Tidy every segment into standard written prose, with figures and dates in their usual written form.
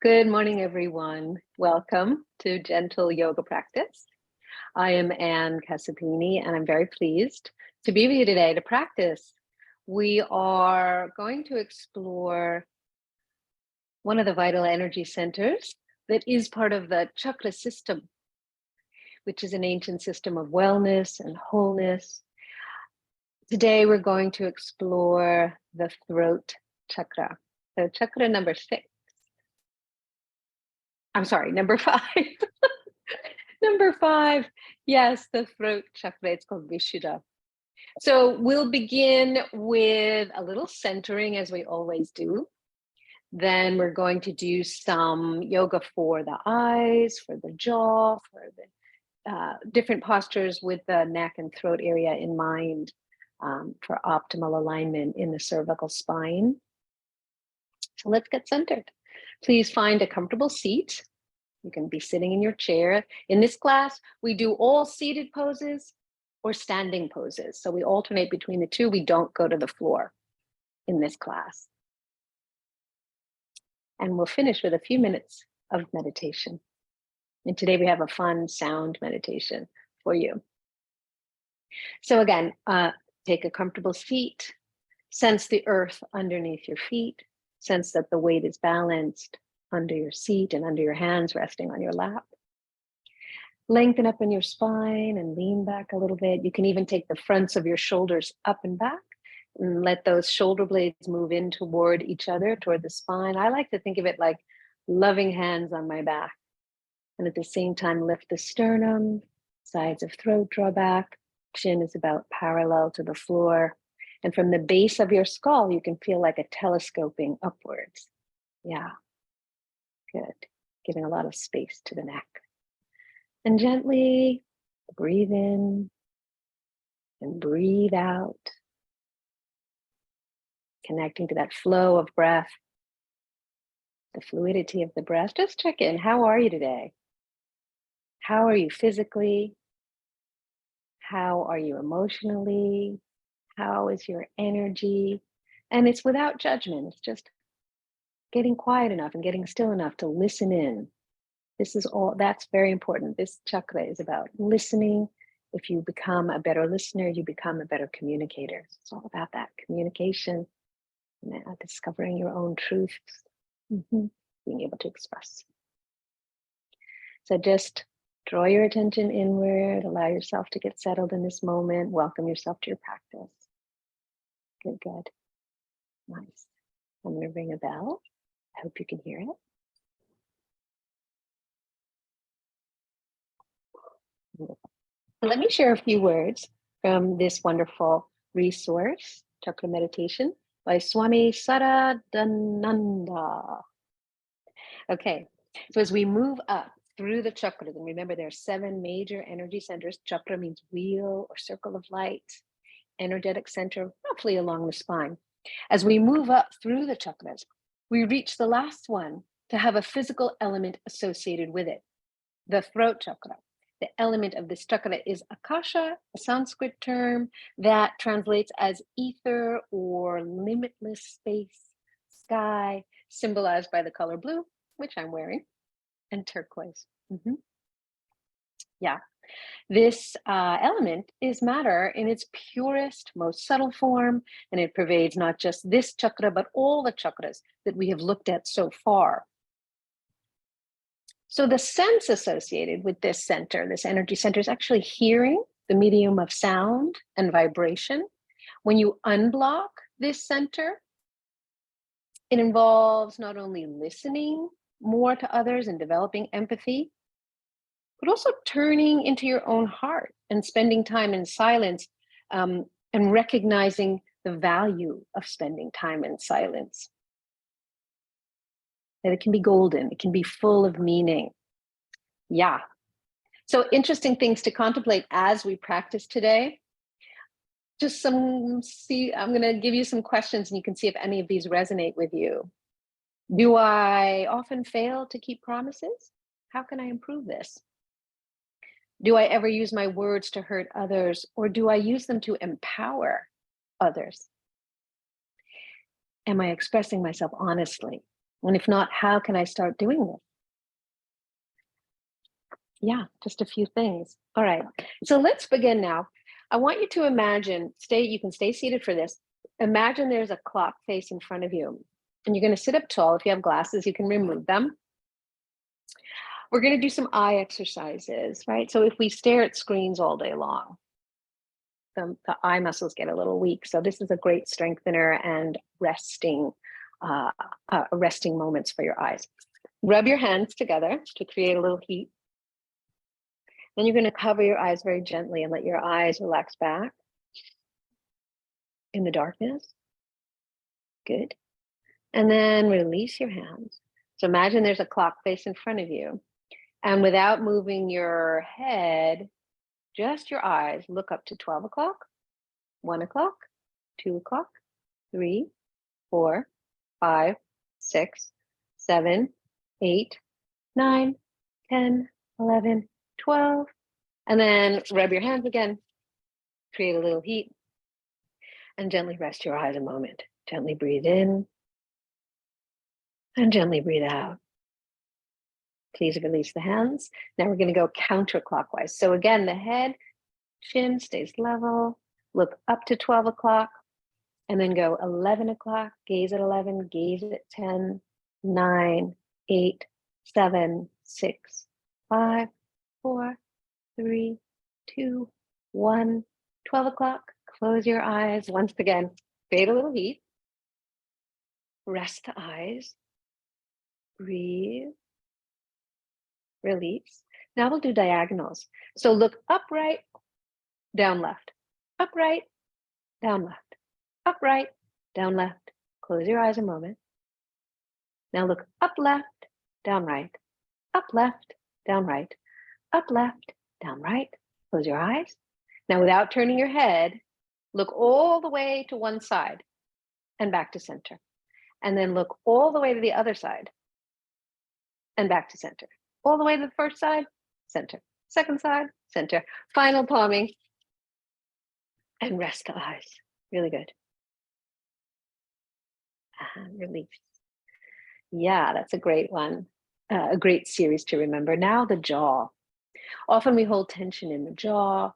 Good morning, everyone. Welcome to Gentle Yoga Practice. I am Anne Casapini, and I'm very pleased to be with you today to practice. We are going to explore one of the vital energy centers that is part of the Chakra system, which is an ancient system of wellness and wholeness. Today, we're going to explore the throat chakra. So chakra number 6. I'm sorry, number 5. Number 5, yes, the throat chakra, it's called Vishuddha. So we'll begin with a little centering as we always do. Then we're going to do some yoga for the eyes, for the jaw, for the different postures with the neck and throat area in mind for optimal alignment in the cervical spine. So let's get centered. Please find a comfortable seat. You can be sitting in your chair. In this class, we do all seated poses or standing poses. So we alternate between the two. We don't go to the floor in this class. And we'll finish with a few minutes of meditation. And today we have a fun sound meditation for you. So again, take a comfortable seat. Sense the earth underneath your feet. Sense that the weight is balanced under your seat and under your hands resting on your lap. Lengthen up in your spine and lean back a little bit. You can even take the fronts of your shoulders up and back and let those shoulder blades move in toward each other, toward the spine. I like to think of it like loving hands on my back. And at the same time, lift the sternum, sides of throat draw back. Chin is about parallel to the floor. And from the base of your skull, you can feel like a telescoping upwards. Yeah. Good. Giving a lot of space to the neck. And gently breathe in and breathe out. Connecting to that flow of breath, the fluidity of the breath. Just check in. How are you today? How are you physically? How are you emotionally? How is your energy? And it's without judgment. It's just getting quiet enough and getting still enough to listen in. This is all, that's very important. This chakra is about listening. If you become a better listener, you become a better communicator. It's all about that communication, and discovering your own truths, being able to express. So just draw your attention inward, allow yourself to get settled in this moment, welcome yourself to your practice. Good, good. Nice. I'm going to ring a bell. I hope you can hear it. Let me share a few words from this wonderful resource, Chakra Meditation by Swami Saradananda. Okay, so as we move up through the chakras, and remember there are 7 major energy centers. Chakra means wheel or circle of light, energetic center roughly along the spine. As we move up through the chakras, we reach the last one to have a physical element associated with it, the throat chakra. The element of this chakra is akasha, a Sanskrit term that translates as ether or limitless space, sky, symbolized by the color blue, which I'm wearing, and turquoise. Yeah, this element is matter in its purest, most subtle form, and it pervades not just this chakra, but all the chakras that we have looked at so far. So the sense associated with this center, this energy center, is actually hearing, the medium of sound and vibration. When you unblock this center, it involves not only listening more to others and developing empathy, but also turning into your own heart and spending time in silence and recognizing the value of spending time in silence. That it can be golden, it can be full of meaning. Yeah. So interesting things to contemplate as we practice today. Just I'm going to give you some questions and you can see if any of these resonate with you. Do I often fail to keep promises? How can I improve this? Do I ever use my words to hurt others, or do I use them to empower others? Am I expressing myself honestly? And if not, how can I start doing this? Yeah, just a few things. All right. So let's begin now. I want you to imagine, you can stay seated for this. Imagine there's a clock face in front of you, and you're going to sit up tall. If you have glasses, you can remove them. We're going to do some eye exercises, right? So if we stare at screens all day long, the eye muscles get a little weak. So this is a great strengthener and resting moments for your eyes. Rub your hands together to create a little heat. Then you're going to cover your eyes very gently and let your eyes relax back in the darkness. Good. And then release your hands. So imagine there's a clock face in front of you. And without moving your head, just your eyes, look up to 12 o'clock, 1 o'clock, 2 o'clock, 3, 4, 5, 6, 7, 8, 9, 10, 11, 12. And then rub your hands again, create a little heat, and gently rest your eyes a moment. Gently breathe in and gently breathe out. Please release the hands. Now we're going to go counterclockwise. So again, the head, chin stays level. Look up to 12 o'clock and then go 11 o'clock, gaze at 11, gaze at 10, 9, 8, 7, 6, 5, 4, 3, 2, 1. 12 o'clock, close your eyes. Once again, create a little heat. Rest the eyes. Breathe. Release. Now we'll do diagonals. So look upright, down left, upright, down left, upright, down left. Close your eyes a moment. Now look up left, down right, up left, down right, up left, down right. Close your eyes. Now without turning your head, look all the way to one side and back to center. And then look all the way to the other side and back to center. All the way to the first side, center. Second side, center. Final palming. And rest the eyes. Really good. And release. Yeah, that's a great one. A great series to remember. Now the jaw. Often we hold tension in the jaw.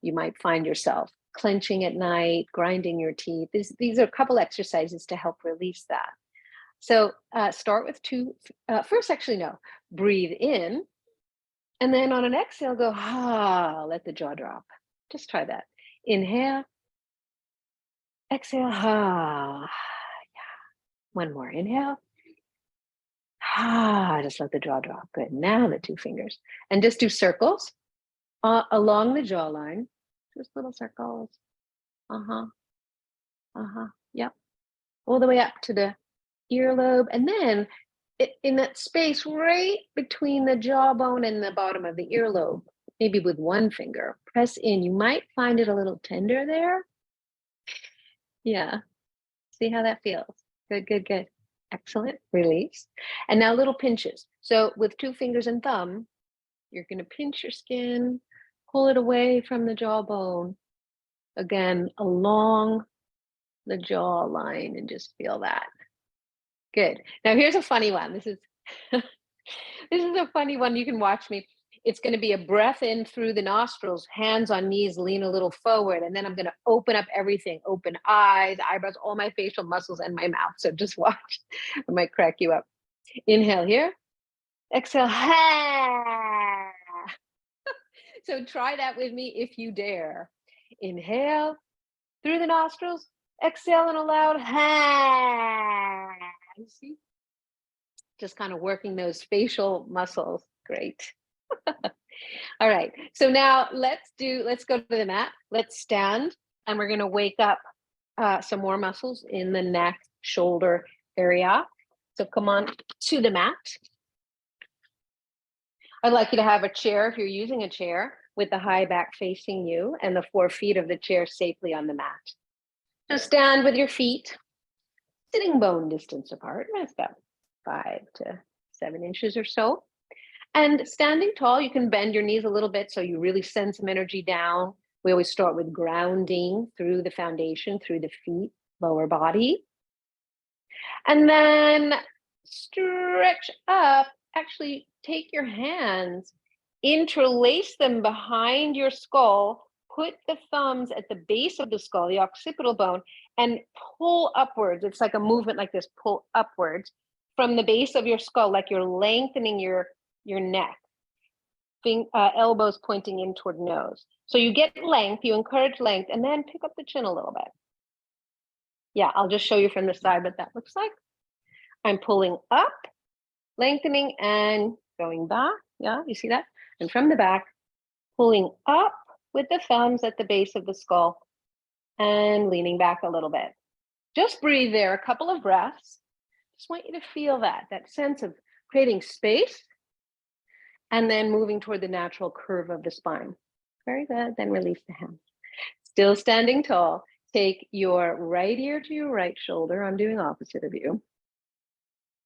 You might find yourself clenching at night, grinding your teeth. These are a couple exercises to help release that. So start with two. First, actually, no. Breathe in. And then on an exhale, go, let the jaw drop. Just try that. Inhale. Exhale. Yeah. One more. Inhale. Just let the jaw drop. Good. Now the two fingers. And just do circles along the jawline. Just little circles. Yep. All the way up to the earlobe. And then in that space right between the jawbone and the bottom of the earlobe, maybe with one finger, press in. You might find it a little tender there. Yeah. See how that feels. Good, good, good. Excellent. Release. And now little pinches. So with 2 fingers and thumb, you're going to pinch your skin, pull it away from the jawbone. Again, along the jawline, and just feel that. Good. Now here's a funny one. This is a funny one. You can watch me. It's going to be a breath in through the nostrils, hands on knees, lean a little forward. And then I'm going to open up everything, open eyes, eyebrows, all my facial muscles and my mouth. So just watch. I might crack you up. Inhale here. Exhale. So try that with me if you dare. Inhale through the nostrils. Exhale in a loud you see? Just kind of working those facial muscles. Great. All right. So now let's go to the mat. Let's stand, and we're going to wake up some more muscles in the neck, shoulder area. So come on to the mat. I'd like you to have a chair, if you're using a chair, with the high back facing you and the 4 feet of the chair safely on the mat. So stand with your feet sitting bone distance apart. That's about 5 to 7 inches or so. And standing tall, you can bend your knees a little bit so you really send some energy down. We always start with grounding through the foundation, through the feet, lower body. And then Stretch up. Actually, take your hands, interlace them behind your skull, put the thumbs at the base of the skull, the occipital bone, and pull upwards. It's like a movement like this, pull upwards from the base of your skull, like you're lengthening your neck. Elbows pointing in toward nose. So you get length, you encourage length, and then pick up the chin a little bit. Yeah, I'll just show you from the side what that looks like. I'm pulling up, lengthening, and going back. Yeah, you see that? And from the back, pulling up with the thumbs at the base of the skull and leaning back a little bit. Just breathe there, a couple of breaths. Just want you to feel that sense of creating space and then moving toward the natural curve of the spine. Very good. Then release the hands. Still standing tall. Take your right ear to your right shoulder. I'm doing opposite of you.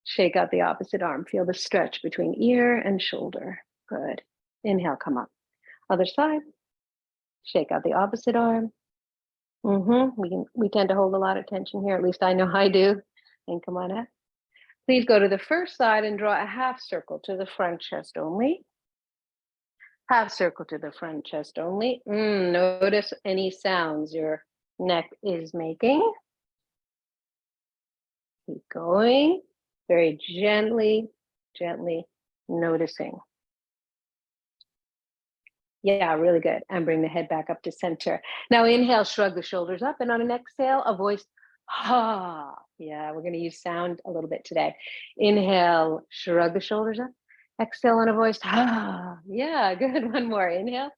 Shake out the opposite arm. Feel the stretch between ear and shoulder. Good. Inhale, come up. Other side. Shake out the opposite arm. We tend to hold a lot of tension here. At least I know I do. And come on up. Please go to the first side and draw a half circle to the front chest only. Half circle to the front chest only. Notice any sounds your neck is making. Keep going. Very gently noticing. Yeah, really good. And bring the head back up to center. Now inhale, shrug the shoulders up, and on an exhale, a voice, ha. Yeah, we're going to use sound a little bit today. Inhale, shrug the shoulders up. Exhale on a voice, ha. Yeah, good. One more. Inhale.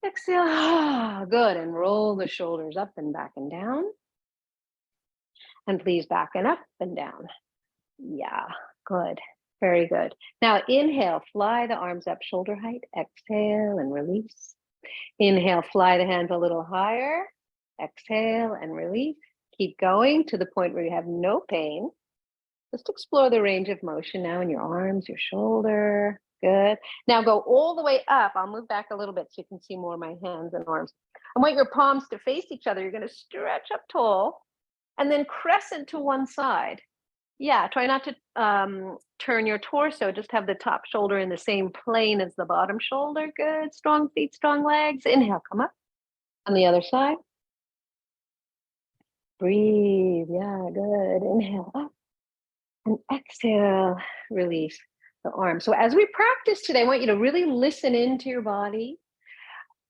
Exhale, ha. Good. And roll the shoulders up and back and down. And please back and up and down. Yeah, good. Very good. Now inhale, fly the arms up shoulder height. Exhale and release. Inhale, fly the hands a little higher. Exhale and release. Keep going to the point where you have no pain. Just explore the range of motion now in your arms, your shoulder. Good. Now go all the way up. I'll move back a little bit so you can see more of my hands and arms. I want your palms to face each other. You're going to stretch up tall and then crescent to one side. Yeah, try not to turn your torso. Just have the top shoulder in the same plane as the bottom shoulder. Good. Strong feet, strong legs. Inhale, come up. On the other side. Breathe. Yeah, good. Inhale up. And exhale, release the arm. So as we practice today, I want you to really listen into your body.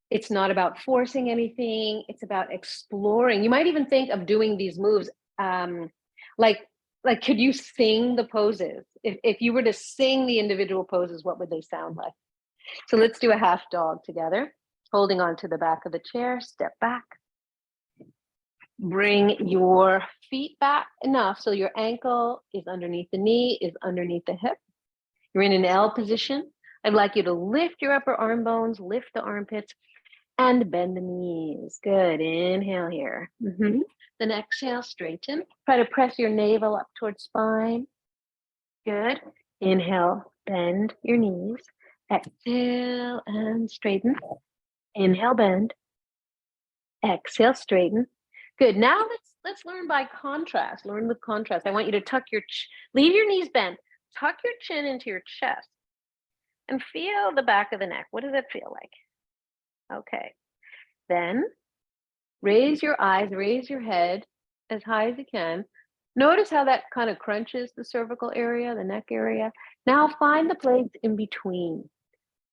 It's not about forcing anything. It's about exploring. You might even think of doing these moves like could you sing the poses? If you were to sing the individual poses, what would they sound like? So let's do a half dog together. Holding on to the back of the chair, step back. Bring your feet back enough so your ankle is underneath the knee, is underneath the hip. You're in an L position. I'd like you to lift your upper arm bones, lift the armpits, and bend the knees. Good. Inhale here. Then exhale, straighten. Try to press your navel up towards spine. Good. Inhale, bend your knees. Exhale and straighten. Inhale, bend. Exhale, straighten. Good. Now let's learn by contrast. Learn with contrast. I want you to tuck leave your knees bent. Tuck your chin into your chest and feel the back of the neck. What does it feel like? Okay. Then raise your eyes, raise your head as high as you can. Notice how that kind of crunches the cervical area, the neck area. Now find the place in between.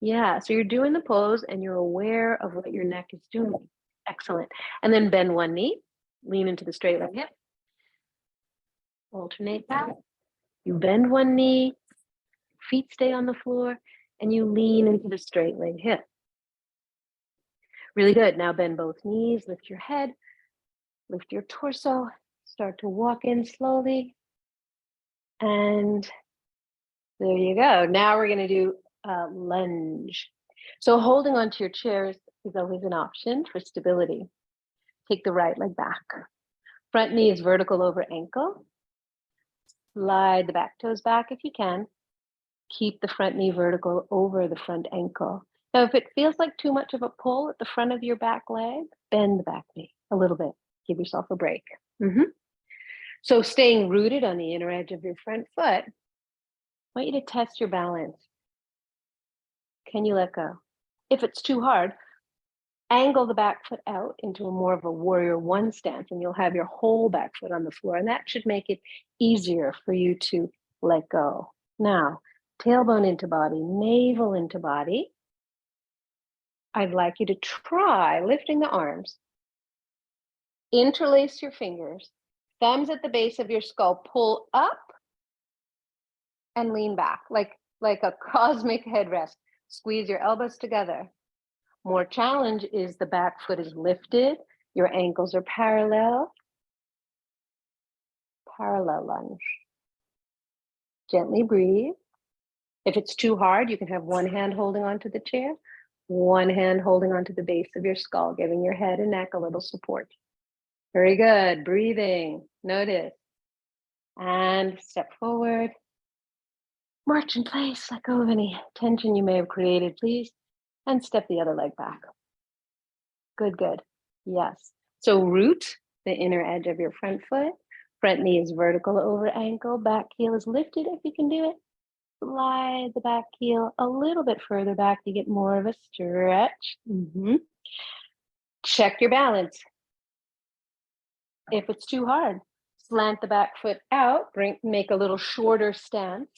Yeah, so you're doing the pose and you're aware of what your neck is doing. Excellent. And then bend one knee, lean into the straight leg hip. Alternate that. You bend one knee, feet stay on the floor, and you lean into the straight leg hip. Really good. Now bend both knees, lift your head, lift your torso, start to walk in slowly. And there you go. Now we're going to do a lunge. So holding onto your chairs is always an option for stability. Take the right leg back. Front knee is vertical over ankle. Slide the back toes back if you can. Keep the front knee vertical over the front ankle. Now, if it feels like too much of a pull at the front of your back leg, bend the back knee a little bit. Give yourself a break. So staying rooted on the inner edge of your front foot, I want you to test your balance. Can you let go? If it's too hard, angle the back foot out into a more of a warrior one stance, and you'll have your whole back foot on the floor. And that should make it easier for you to let go. Now, tailbone into body, navel into body. I'd like you to try lifting the arms. Interlace your fingers, thumbs at the base of your skull, pull up and lean back like a cosmic headrest. Squeeze your elbows together. More challenge is the back foot is lifted, your ankles are parallel. Parallel lunge. Gently breathe. If it's too hard, you can have one hand holding onto the chair, one hand holding onto the base of your skull, giving your head and neck a little support. Very good. Breathing. Notice. And step forward. March in place. Let go of any tension you may have created, please. And step the other leg back. Good, good. Yes. So root the inner edge of your front foot. Front knee is vertical over ankle. Back heel is lifted if you can do it. Slide the back heel a little bit further back. You get more of a stretch. Check your balance. If it's too hard, slant the back foot out, make a little shorter stance,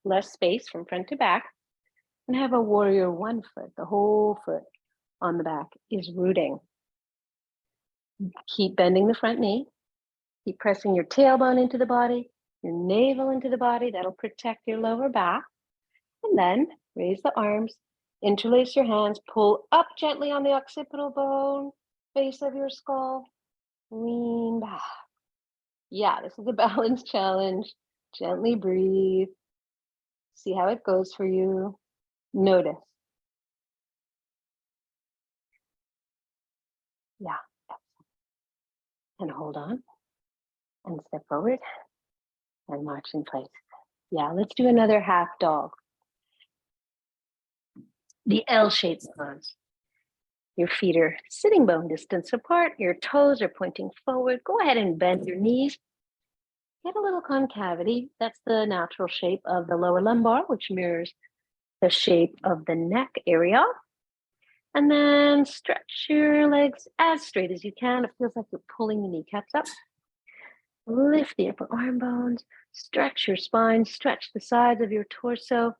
less space from front to back, and have a warrior one foot. The whole foot on the back is rooting. Keep bending the front knee. Keep pressing your tailbone into the body, your navel into the body. That'll protect your lower back. And then raise the arms, interlace your hands, pull up gently on the occipital bone, base of your skull, lean back. Yeah, this is a balance challenge. Gently breathe. See how it goes for you. Notice. Yeah. And hold on. And step forward. And march in place. Yeah, let's do another half dog. The L-shaped pose. Your feet are sitting bone distance apart. Your toes are pointing forward. Go ahead and bend your knees. Get a little concavity. That's the natural shape of the lower lumbar, which mirrors the shape of the neck area. And then stretch your legs as straight as you can. It feels like you're pulling the kneecaps up. Lift the upper arm bones. Stretch your spine. Stretch the sides of your torso.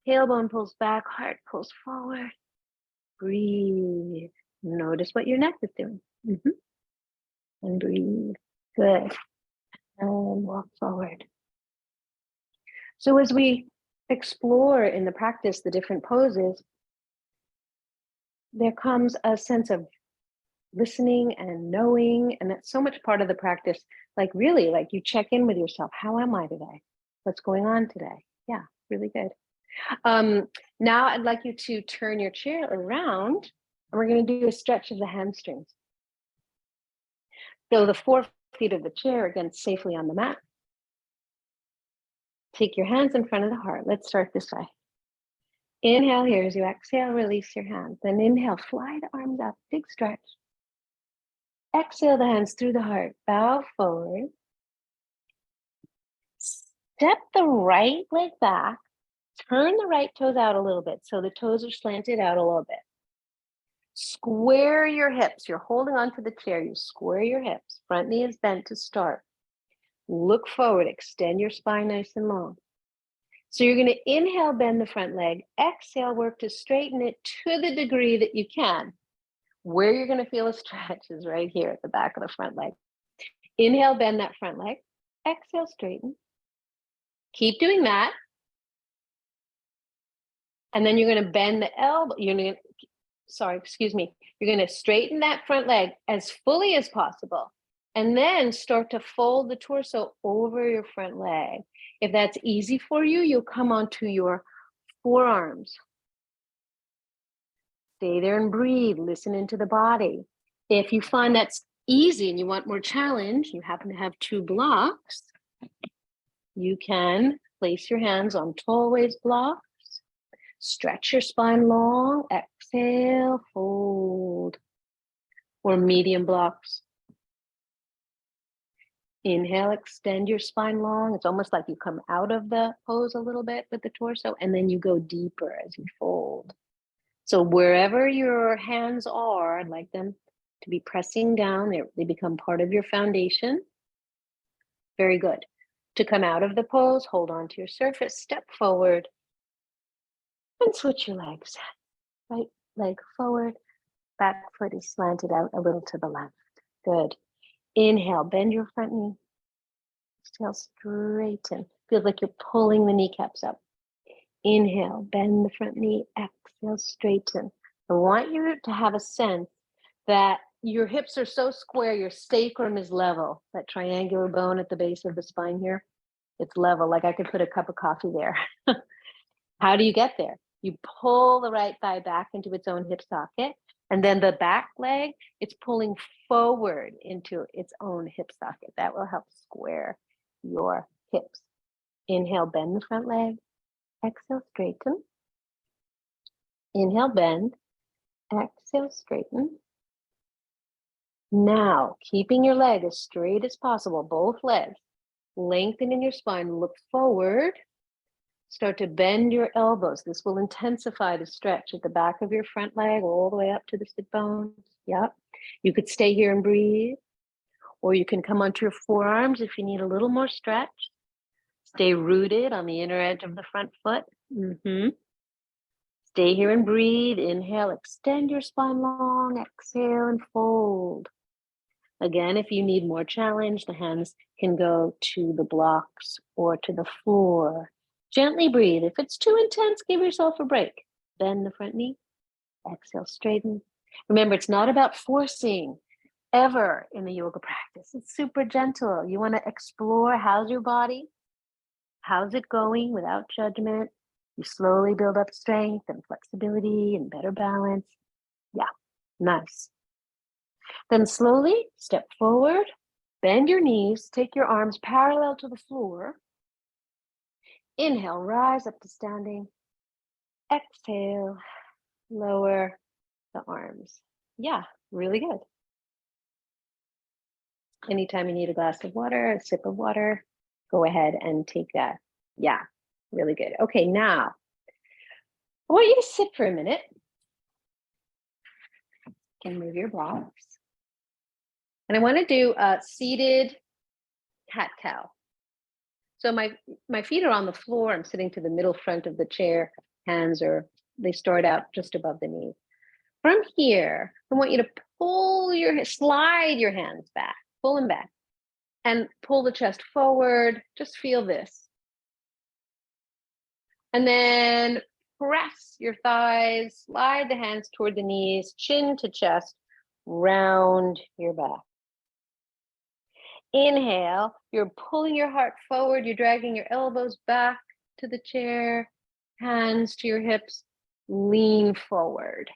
Tailbone pulls back. Heart pulls forward. Breathe. Notice what your neck is doing. And breathe. Good. And walk forward. So as we explore in the practice the different poses, there comes a sense of listening and knowing, and that's so much part of the practice. Like really, like you check in with yourself. How am I today? What's going on today? Yeah, really good. Now I'd like you to turn your chair around, and we're going to do a stretch of the hamstrings. Feel the 4 feet of the chair again safely on the mat. Take your hands in front of the heart. Let's start this way. Inhale here as you exhale, release your hands. Then inhale, fly the arms up, big stretch. Exhale the hands through the heart, bow forward. Step the right leg back, turn the right toes out a little bit so the toes are slanted out a little bit. Square your hips. You're holding onto the chair. You square your hips. Front knee is bent to start. Look forward, extend your spine nice and long. So you're going to inhale, bend the front leg. Exhale, work to straighten it to the degree that you can. Where you're going to feel a stretch is right here at the back of the front leg. Inhale, bend that front leg. Exhale, straighten. Keep doing that. And then you're going to bend the elbow. You're going to straighten that front leg as fully as possible. And then start to fold the torso over your front leg. If that's easy for you, you'll come onto your forearms. Stay there and breathe. Listen into the body. If you find that's easy and you want more challenge, you happen to have 2 blocks, you can place your hands on tall waist blocks. Stretch your spine long. Exhale, fold. Or medium blocks. Inhale, extend your spine long. It's almost like you come out of the pose a little bit with the torso, and then you go deeper as you fold. So wherever your hands are, I'd like them to be pressing down. They become part of your foundation. Very good. To come out of the pose, hold on to your surface, step forward, and switch your legs. Right leg forward, back foot is slanted out a little to the left. Good. Inhale, bend your front knee. Exhale, straighten. Feels like you're pulling the kneecaps up. Inhale, bend the front knee. Exhale, straighten. I want you to have a sense that your hips are so square, your sacrum is level. That triangular bone at the base of the spine here, it's level. Like I could put a cup of coffee there. How do you get there? You pull the right thigh back into its own hip socket, and then the back leg, it's pulling forward into its own hip socket. That will help square your hips. Inhale, bend the front leg. Exhale, straighten. Inhale, bend. Exhale, straighten. Now, keeping your leg as straight as possible, both legs, lengthening your spine, look forward. Start to bend your elbows. This will intensify the stretch at the back of your front leg all the way up to the sit bones. Yep. You could stay here and breathe, or you can come onto your forearms if you need a little more stretch. Stay rooted on the inner edge of the front foot. Stay here and breathe. Inhale, extend your spine long. Exhale and fold. Again, if you need more challenge, the hands can go to the blocks or to the floor. Gently breathe. If it's too intense, give yourself a break. Bend the front knee. Exhale, straighten. Remember, it's not about forcing ever in the yoga practice. It's super gentle. You want to explore how's your body? How's it going without judgment? You slowly build up strength and flexibility and better balance. Yeah, nice. Then slowly step forward, bend your knees, take your arms parallel to the floor. Inhale, rise up to standing. Exhale, lower the arms. Yeah, really good. Anytime you need a glass of water, a sip of water, go ahead and take that. Yeah, really good. Okay, now I want you to sit for a minute. You can move your blocks. And I want to do a seated cat-cow. So my feet are on the floor. I'm sitting to the middle front of the chair. Hands they start out just above the knees. From here, I want you to slide your hands back, pull them back, and pull the chest forward. Just feel this. And then press your thighs, slide the hands toward the knees, chin to chest, round your back. Inhale, you're pulling your heart forward, you're dragging your elbows back to the chair, hands to your hips, lean forward.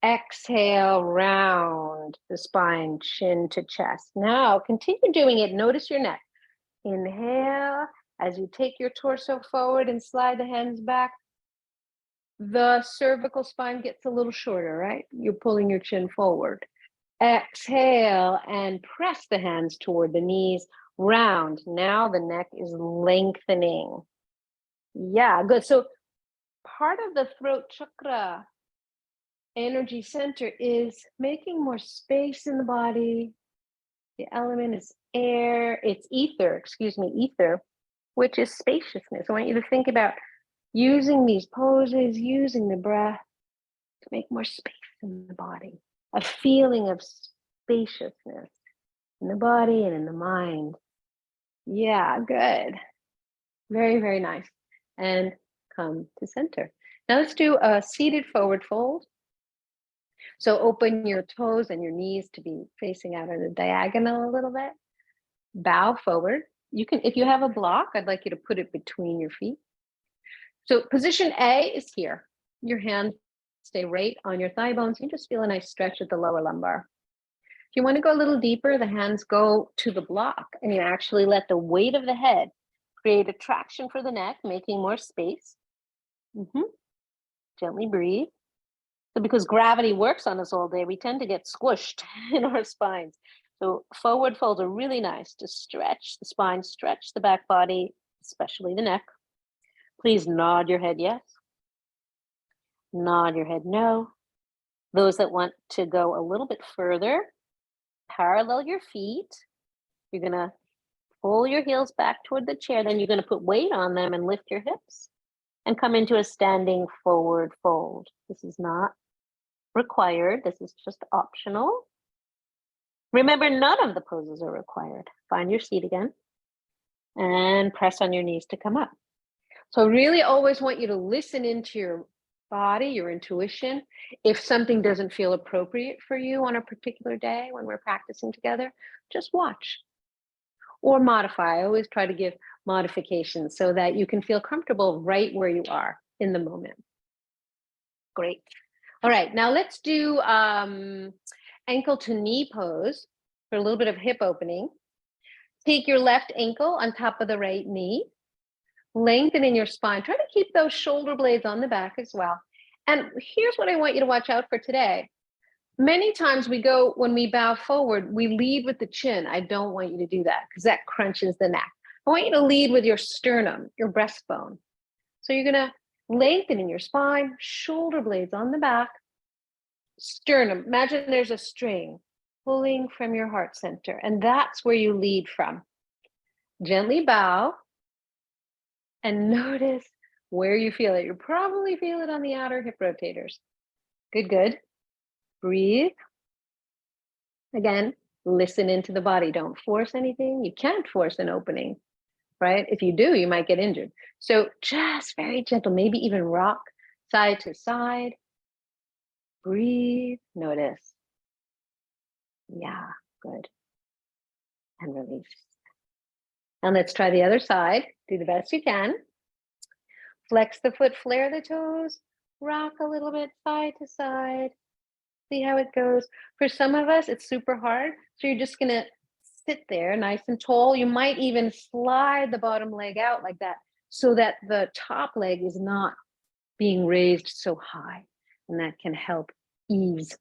Exhale, round the spine, chin to chest. Now, continue doing it. Notice your neck. Inhale, as you take your torso forward and slide the hands back, the cervical spine gets a little shorter, right? You're pulling your chin forward. Exhale and press the hands toward the knees, round. Now the neck is lengthening. Yeah, good. So part of the throat chakra energy center is making more space in the body. The element is air, it's ether, which is spaciousness. I want you to think about using these poses, using the breath to make more space in the body. A feeling of spaciousness in the body and in the mind. Yeah, good. Very, very nice. And come to center. Now let's do a seated forward fold. So open your toes and your knees to be facing out at a diagonal a little bit. Bow forward. You can, if you have a block, I'd like you to put it between your feet. So position A is here. Your hands stay right on your thigh bones. You just feel a nice stretch at the lower lumbar. If you want to go a little deeper, the hands go to the block and you actually let the weight of the head create a traction for the neck, making more space. Gently breathe. So because gravity works on us all day, we tend to get squished in our spines. So forward folds are really nice to stretch the spine, stretch the back body, especially the neck. Please nod your head yes. Nod your head no. Those that want to go a little bit further, parallel your feet. You're going to pull your heels back toward the chair. Then you're going to put weight on them and lift your hips and come into a standing forward fold. This is not required. This is just optional. Remember, none of the poses are required. Find your seat again and press on your knees to come up. So I really always want you to listen into your body, your intuition. If something doesn't feel appropriate for you on a particular day when we're practicing together, just watch or modify. I always try to give modifications so that you can feel comfortable right where you are in the moment. Great. All right, now let's do ankle to knee pose for a little bit of hip opening. Take your left ankle on top of the right knee. Lengthen in your spine. Try to keep those shoulder blades on the back as well. And here's what I want you to watch out for today. Many times when we bow forward, we lead with the chin. I don't want you to do that because that crunches the neck. I want you to lead with your sternum, your breastbone. So you're going to lengthen in your spine, shoulder blades on the back, sternum. Imagine there's a string pulling from your heart center, and that's where you lead from. Gently bow and notice where you feel it. You probably feel it on the outer hip rotators. Good, good. Breathe. Again, listen into the body. Don't force anything. You can't force an opening, right? If you do, you might get injured. So just very gentle, maybe even rock side to side. Breathe, notice. Yeah, good. And release. And let's try the other side. Do the best you can. Flex the foot, flare the toes, rock a little bit side to side. See how it goes. For some of us, it's super hard. So you're just gonna sit there nice and tall. You might even slide the bottom leg out like that so that the top leg is not being raised so high. And that can help ease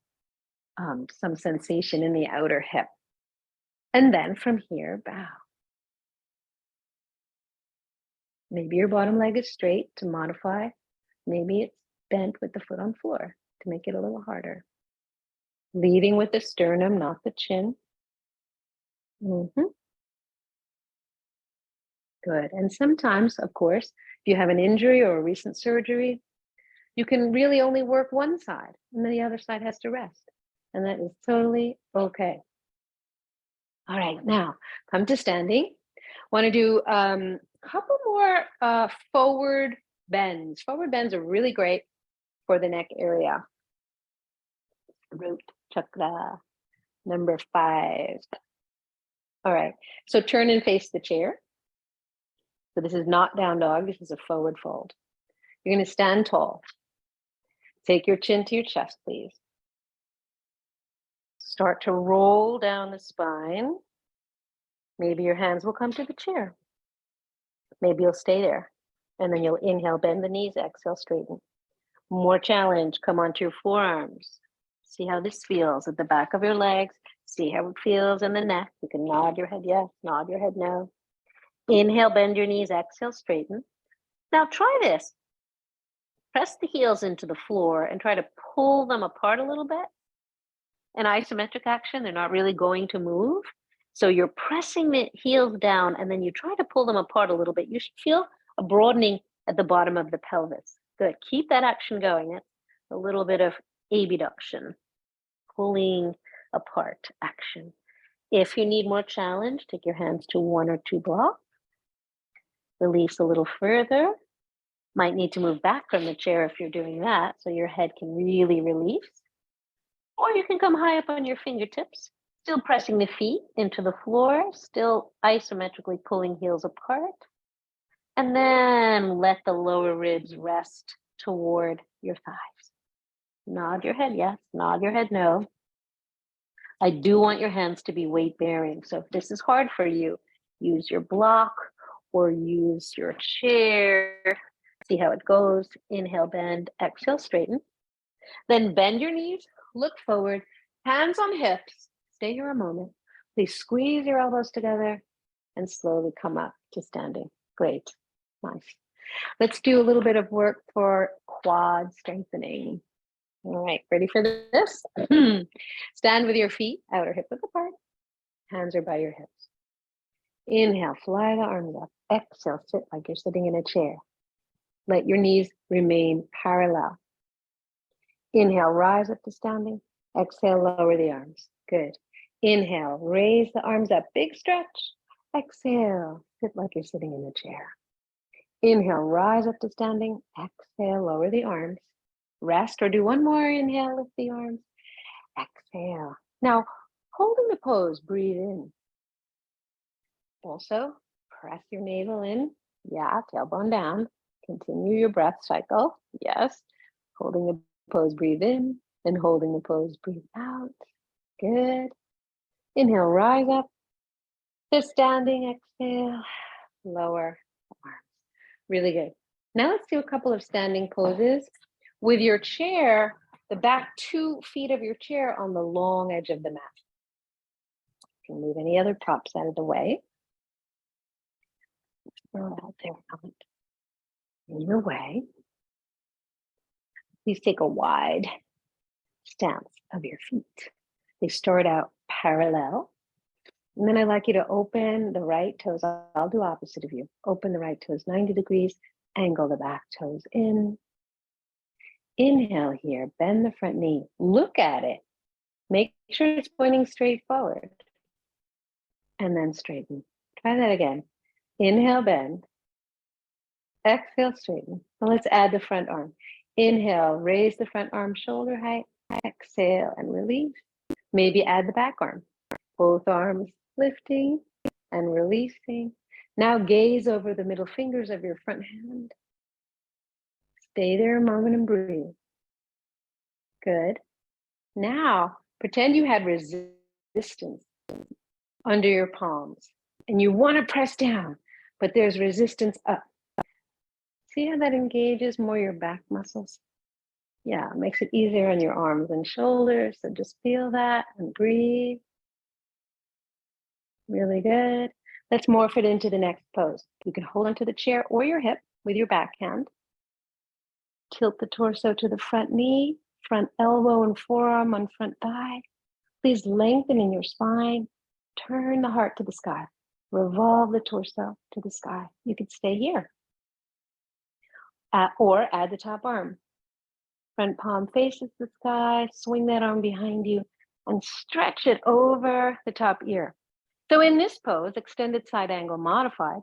some sensation in the outer hip. And then from here, bow. Maybe your bottom leg is straight to modify. Maybe it's bent with the foot on floor to make it a little harder. Leading with the sternum, not the chin. Good. And sometimes, of course, if you have an injury or a recent surgery, you can really only work one side and then the other side has to rest. And that is totally okay. All right, now come to standing. Want to do a couple more forward bends. Forward bends are really great for the neck area. Root chakra, number 5. All right, so turn and face the chair. So this is not down dog, this is a forward fold. You're going to stand tall. Take your chin to your chest, please. Start to roll down the spine. Maybe your hands will come to the chair. Maybe you'll stay there. And then you'll inhale, bend the knees, exhale, straighten. More challenge, come onto your forearms. See how this feels at the back of your legs. See how it feels in the neck. You can nod your head yes, nod your head no. Inhale, bend your knees, exhale, straighten. Now try this. Press the heels into the floor and try to pull them apart a little bit. An isometric action, they're not really going to move. So you're pressing the heels down and then you try to pull them apart a little bit. You should feel a broadening at the bottom of the pelvis. Good, keep that action going. It's a little bit of abduction, pulling apart action. If you need more challenge, take your hands to 1 or 2 blocks. Release a little further. Might need to move back from the chair if you're doing that, so your head can really release. Or you can come high up on your fingertips, still pressing the feet into the floor, still isometrically pulling heels apart. And then let the lower ribs rest toward your thighs. Nod your head yes, nod your head no. I do want your hands to be weight bearing. So if this is hard for you, use your block or use your chair. See how it goes. Inhale, bend, exhale, straighten. Then bend your knees, look forward, hands on hips. Stay here a moment. Please squeeze your elbows together and slowly come up to standing. Great. Nice. Let's do a little bit of work for quad strengthening. All right, ready for this? Stand with your feet outer hip width apart. Hands are by your hips. Inhale, fly the arms up. Exhale, sit like you're sitting in a chair. Let your knees remain parallel. Inhale, rise up to standing. Exhale, lower the arms. Good. Inhale, raise the arms up. Big stretch. Exhale, sit like you're sitting in a chair. Inhale, rise up to standing. Exhale, lower the arms. Rest or do one more. Inhale, lift the arms. Exhale. Now, holding the pose, breathe in. Also, press your navel in. Yeah, tailbone down. Continue your breath cycle. Yes. Holding the pose, breathe in. And holding the pose, breathe out. Good. Inhale, rise up to standing. Exhale, lower the arms. Really good. Now let's do a couple of standing poses with your chair, the back 2 feet of your chair on the long edge of the mat. You can move any other props out of the way. Throw it out there out in your way. Please take a wide stance of your feet. They start out parallel. And then I'd like you to open the right toes. I'll do opposite of you. Open the right toes 90 degrees. Angle the back toes in. Inhale here. Bend the front knee. Look at it. Make sure it's pointing straight forward. And then straighten. Try that again. Inhale, bend. Exhale, straighten. Now let's add the front arm. Inhale, raise the front arm shoulder height. Exhale and release. Maybe add the back arm. Both arms lifting and releasing. Now gaze over the middle fingers of your front hand. Stay there a moment and breathe. Good. Now pretend you had resistance under your palms and you want to press down, but there's resistance up. See how that engages more your back muscles? Yeah, it makes it easier on your arms and shoulders. So just feel that and breathe. Really good. Let's morph it into the next pose. You can hold onto the chair or your hip with your back hand. Tilt the torso to the front knee, front elbow and forearm on front thigh. Please lengthen in your spine. Turn the heart to the sky. Revolve the torso to the sky. You could stay here. Or add the top arm. Front palm faces the sky. Swing that arm behind you and stretch it over the top ear. So in this pose, extended side angle modified,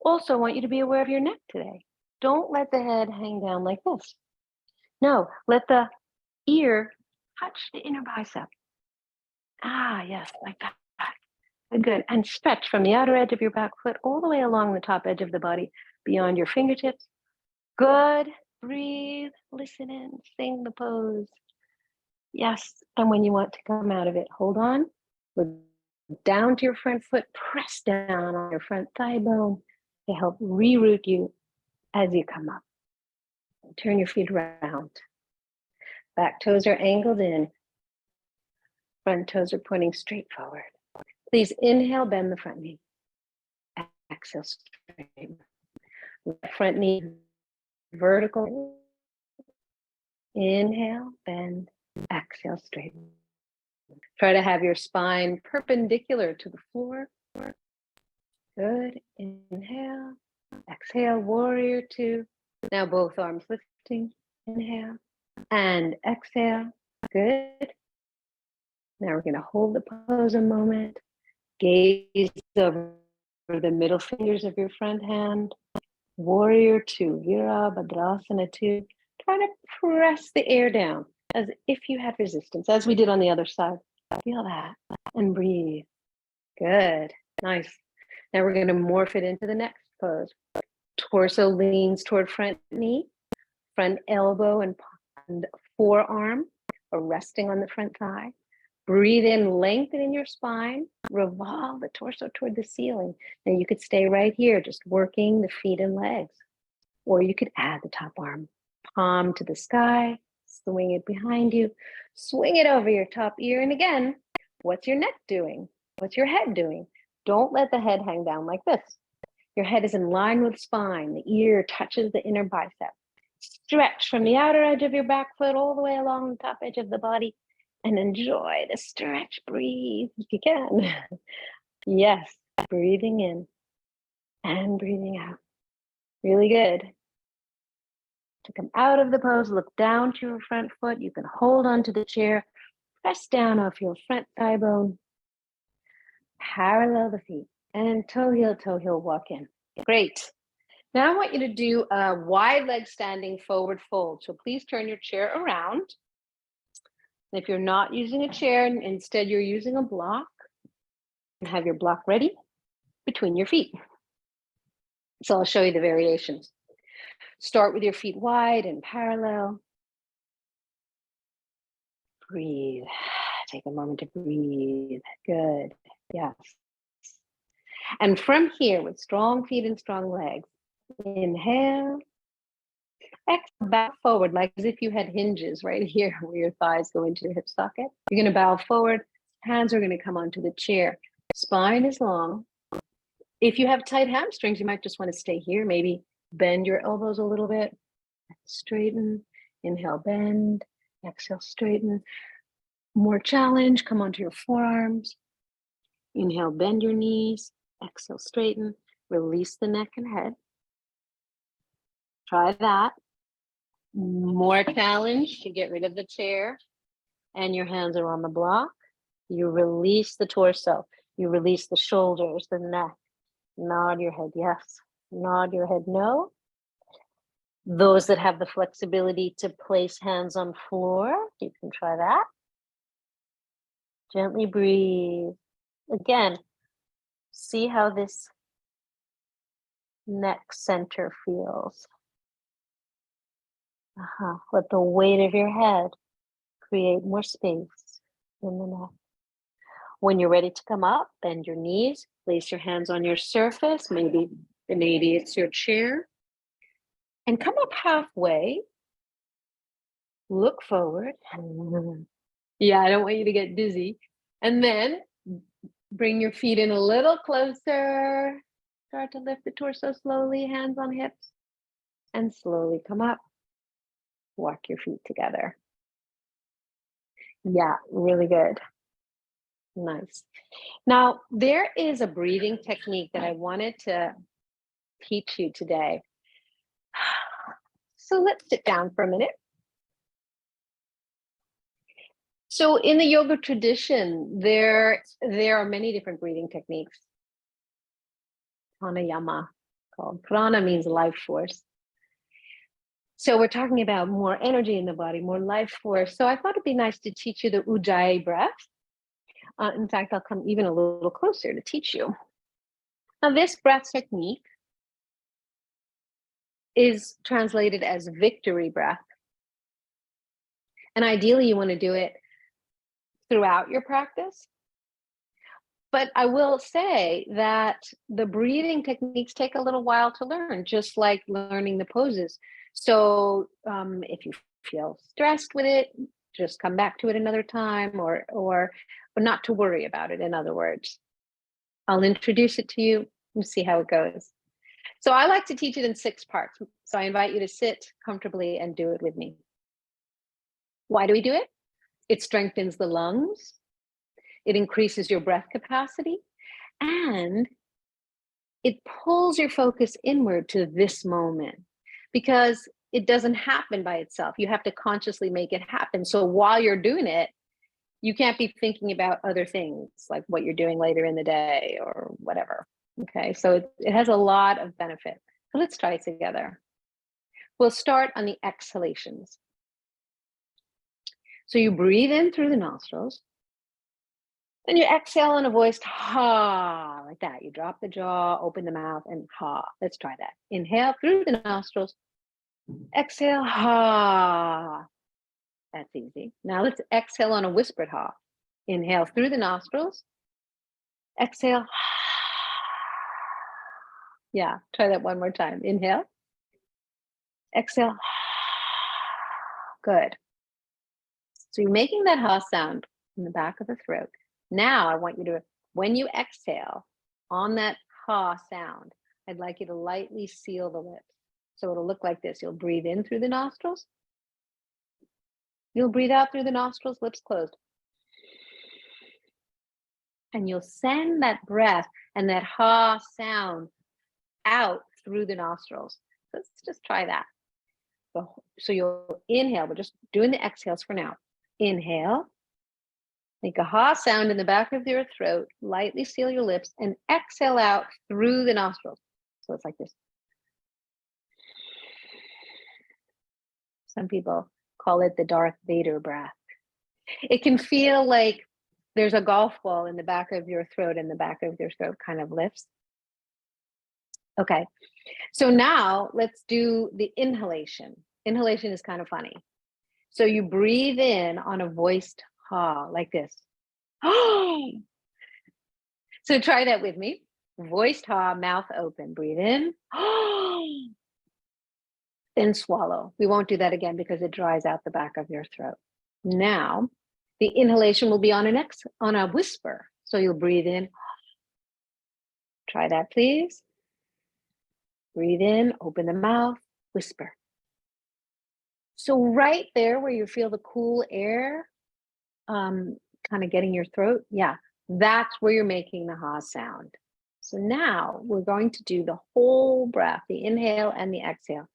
also want you to be aware of your neck today. Don't let the head hang down like this. No, let the ear touch the inner bicep. Yes, like that. Good. And stretch from the outer edge of your back foot all the way along the top edge of the body beyond your fingertips. Good. Breathe, listen in, sing the pose. Yes. And when you want to come out of it, hold on. Look down to your front foot, press down on your front thigh bone to help reroute you as you come up. Turn your feet around. Back toes are angled in. Front toes are pointing straight forward. Please inhale, bend the front knee. Exhale, straighten. Front knee vertical. Inhale, bend. Exhale, straighten. Try to have your spine perpendicular to the floor. Good. Inhale. Exhale, warrior 2. Now both arms lifting. Inhale and exhale. Good. Now we're going to hold the pose a moment. Gaze over the middle fingers of your front hand. Warrior 2, Virabhadrasana 2. Try to press the air down as if you had resistance, as we did on the other side. Feel that and breathe. Good. Nice. Now we're going to morph it into the next pose. Torso leans toward front knee, front elbow and forearm are resting on the front thigh. Breathe in, lengthen in your spine, revolve the torso toward the ceiling. Now you could stay right here, just working the feet and legs. Or you could add the top arm, palm to the sky, swing it behind you, swing it over your top ear. And again, what's your neck doing? What's your head doing? Don't let the head hang down like this. Your head is in line with spine. The ear touches the inner bicep. Stretch from the outer edge of your back foot all the way along the top edge of the body and enjoy the stretch. Breathe if you can. Yes, breathing in and breathing out. Really good. To come out of the pose, look down to your front foot. You can hold onto the chair, press down off your front thigh bone, parallel the feet, and toe heel walk in. Great. Now I want you to do a wide leg standing forward fold. So please turn your chair around. And if you're not using a chair, and instead you're using a block, and have your block ready between your feet. So I'll show you the variations. Start with your feet wide and parallel. Breathe. Take a moment to breathe. Good. Yes. And from here, with strong feet and strong legs, inhale. Exhale, bow forward, like as if you had hinges right here where your thighs go into your hip socket. You're going to bow forward. Hands are going to come onto the chair. Spine is long. If you have tight hamstrings, you might just want to stay here. Maybe bend your elbows a little bit. Straighten. Inhale, bend. Exhale, straighten. More challenge. Come onto your forearms. Inhale, bend your knees. Exhale, straighten. Release the neck and head. Try that. More challenge to get rid of the chair. And your hands are on the block. You release the torso. You release the shoulders, the neck. Nod your head yes. Nod your head no. Those that have the flexibility to place hands on floor, you can try that. Gently breathe. Again, see how this neck center feels. Let the weight of your head create more space in the neck. When you're ready to come up, bend your knees, place your hands on your surface. Maybe it's your chair. And come up halfway. Look forward. Yeah, I don't want you to get dizzy. And then bring your feet in a little closer. Start to lift the torso slowly, hands on hips. And slowly come up. Walk your feet together. Yeah, really good. Nice. Now, there is a breathing technique that I wanted to teach you today. So let's sit down for a minute. So in the yoga tradition, there are many different breathing techniques. Pranayama, called prana means life force. So we're talking about more energy in the body, more life force. So I thought it'd be nice to teach you the Ujjayi breath. In fact, I'll come even a little closer to teach you. Now, this breath technique is translated as victory breath. And ideally, you want to do it throughout your practice. But I will say that the breathing techniques take a little while to learn, just like learning the poses. So if you feel stressed with it, just come back to it another time, or not to worry about it, in other words. I'll introduce it to you and see how it goes. So I like to teach it in 6 parts. So I invite you to sit comfortably and do it with me. Why do we do it? It strengthens the lungs. It increases your breath capacity, and it pulls your focus inward to this moment, because it doesn't happen by itself. You have to consciously make it happen. So while you're doing it, you can't be thinking about other things like what you're doing later in the day or whatever. Okay, so it has a lot of benefit. So let's try it together. We'll start on the exhalations. So you breathe in through the nostrils. Then you exhale in a voiced ha, like that. You drop the jaw, open the mouth, and ha. Let's try that. Inhale through the nostrils. Exhale, ha. That's easy. Now let's exhale on a whispered ha. Inhale through the nostrils. Exhale. Yeah, try that one more time. Inhale. Exhale. Good. So you're making that ha sound in the back of the throat. Now I want you to When you exhale on that ha sound, I'd like you to lightly seal the lips. So it'll look like this. You'll breathe in through the nostrils. You'll breathe out through the nostrils, lips closed. And you'll send that breath and that ha sound out through the nostrils. Let's just try that. So you'll inhale. We're just doing the exhales for now. Inhale. Make a ha sound in the back of your throat. Lightly seal your lips and exhale out through the nostrils. So it's like this. Some people call it the Darth Vader breath. It can feel like there's a golf ball in the back of your throat, and the back of your throat kind of lifts. Okay, so now let's do the inhalation. Inhalation is kind of funny. So you breathe in on a voiced ha, like this. So try that with me. Voiced ha, mouth open. Breathe in. Then swallow. We won't do that again because it dries out the back of your throat. Now, the inhalation will be on a whisper. So you'll breathe in. Try that, please. Breathe in, open the mouth, whisper. So right there where you feel the cool air kind of getting your throat, yeah, that's where you're making the ha sound. So now we're going to do the whole breath, the inhale and the exhale.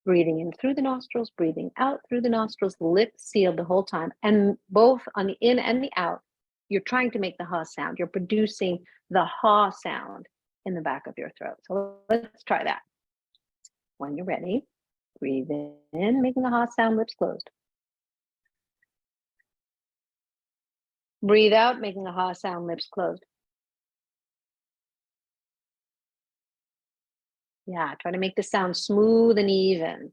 Breathing in through the nostrils, breathing out through the nostrils, lips sealed the whole time. And both on the in and the out, you're trying to make the ha sound. You're producing the ha sound in the back of your throat. So let's try that. When you're ready, breathe in, making the ha sound, lips closed. Breathe out, making a ha sound, lips closed. Yeah, try to make the sound smooth and even.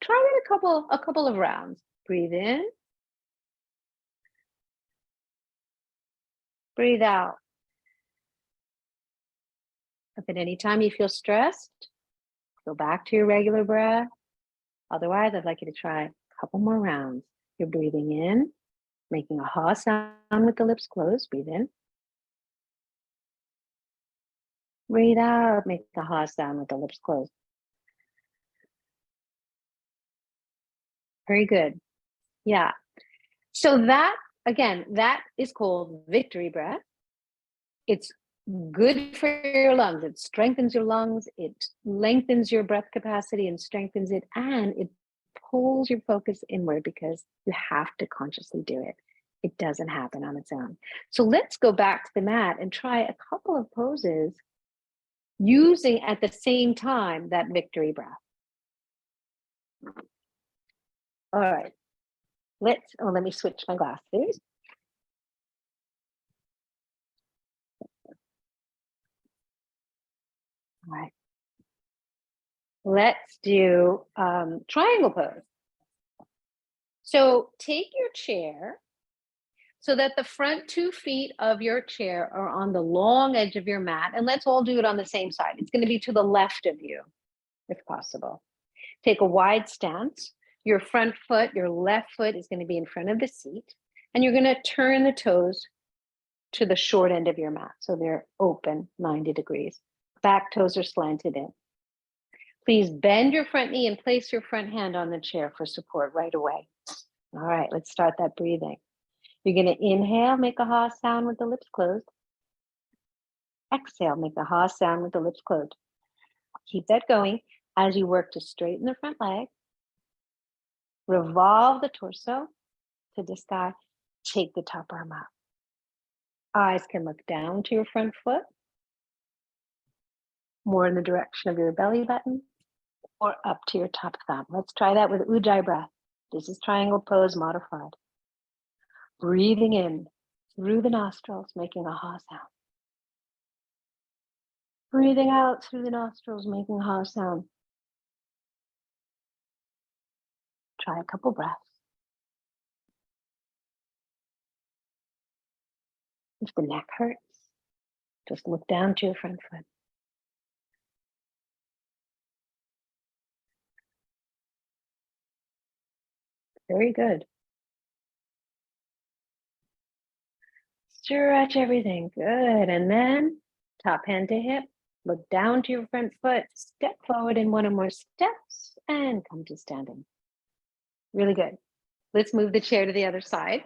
Try it a couple of rounds. Breathe in. Breathe out. If at any time you feel stressed, go back to your regular breath. Otherwise, I'd like you to try a couple more rounds. You're breathing in, making a ha sound with the lips closed. Breathe in. Breathe out, make the ha sound with the lips closed. Very good. Yeah. So that, again, that is called victory breath. It's good for your lungs. It strengthens your lungs. It lengthens your breath capacity and strengthens it. And it pulls your focus inward because you have to consciously do it. It doesn't happen on its own. So let's go back to the mat and try a couple of poses using at the same time that victory breath. All right. Let me switch my glasses. All right. Let's do triangle pose. So take your chair so that the front 2 feet of your chair are on the long edge of your mat. And let's all do it on the same side. It's going to be to the left of you, if possible. Take a wide stance. Your front foot, your left foot is going to be in front of the seat. And you're going to turn the toes to the short end of your mat. So they're open 90 degrees. Back toes are slanted in. Please bend your front knee and place your front hand on the chair for support right away. All right, let's start that breathing. You're going to inhale, make a ha sound with the lips closed. Exhale, make a ha sound with the lips closed. Keep that going as you work to straighten the front leg. Revolve the torso to the sky. Take the top arm up. Eyes can look down to your front foot, more in the direction of your belly button, or up to your top thumb. Let's try that with Ujjayi breath. This is triangle pose modified. Breathing in through the nostrils, making a ha sound. Breathing out through the nostrils, making a ha sound. Try a couple breaths. If the neck hurts, just look down to your front foot. Very good. Let's Stretch everything. Good. And then top hand to hip. Look down to your front foot. Step forward in one or more steps and come to standing. Really good. Let's move the chair to the other side.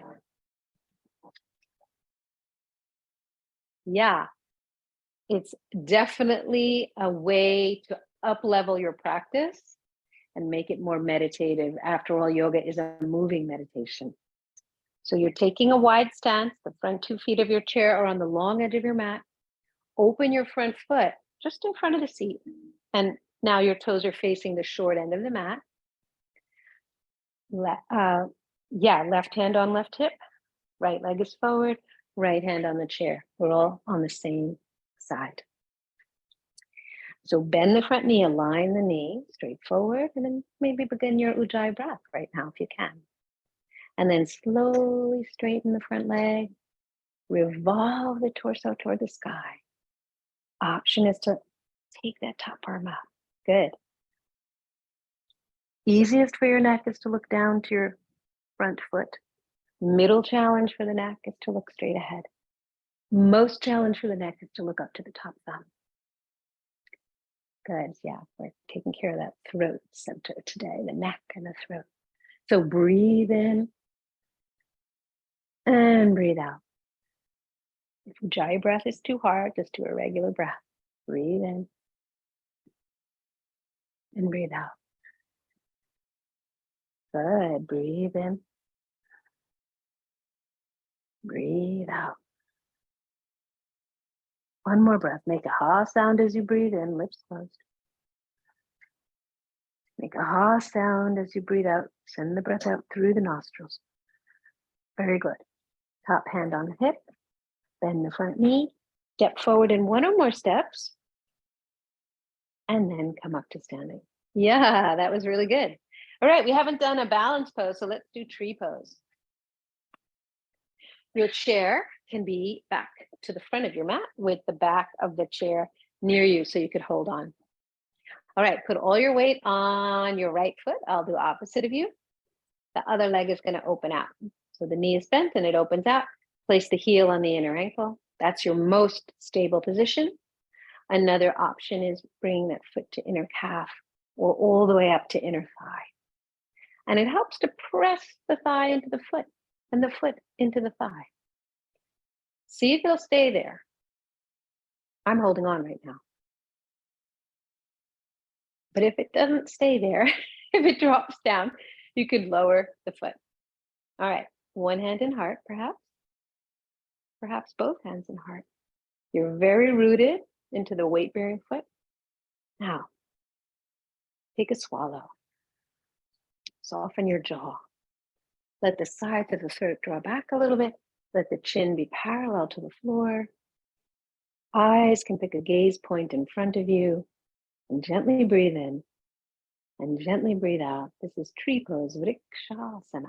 Yeah, it's definitely a way to up-level your practice and make it more meditative. After all, yoga is a moving meditation. So you're taking a wide stance. The front 2 feet of your chair are on the long edge of your mat. Open your front foot just in front of the seat. And now your toes are facing the short end of the mat. Left hand on left hip. Right leg is forward. Right hand on the chair. We're all on the same side. So bend the front knee, align the knee straight forward, and then maybe begin your Ujjayi breath right now if you can. And then slowly straighten the front leg, revolve the torso toward the sky. Option is to take that top arm up. Good. Easiest for your neck is to look down to your front foot. Middle challenge for the neck is to look straight ahead. Most challenge for the neck is to look up to the top thumb. Good, yeah, we're taking care of that throat center today, the neck and the throat. So breathe in and breathe out. If Ujjayi breath is too hard, just do a regular breath. Breathe in and breathe out. Good, breathe in. Breathe out. One more breath. Make a ha sound as you breathe in, lips closed. Make a ha sound as you breathe out. Send the breath out through the nostrils. Very good. Top hand on the hip. Bend the front knee. Step forward in one or more steps. And then come up to standing. Yeah, that was really good. All right, we haven't done a balance pose, so let's do tree pose. Your chair can be back to the front of your mat with the back of the chair near you so you could hold on. All right, put all your weight on your right foot. I'll do opposite of you. The other leg is going to open out. So the knee is bent and it opens out. Place the heel on the inner ankle. That's your most stable position. Another option is bringing that foot to inner calf or all the way up to inner thigh. And it helps to press the thigh into the foot and the foot into the thigh. See if it'll stay there. I'm holding on right now. But if it doesn't stay there, if it drops down, you could lower the foot. All right, one hand in heart, perhaps both hands in heart. You're very rooted into the weight-bearing foot. Now, take a swallow. Soften your jaw. Let the sides of the throat draw back a little bit. Let the chin be parallel to the floor. Eyes can pick a gaze point in front of you. And gently breathe in and gently breathe out. This is tree pose, Vrikshasana.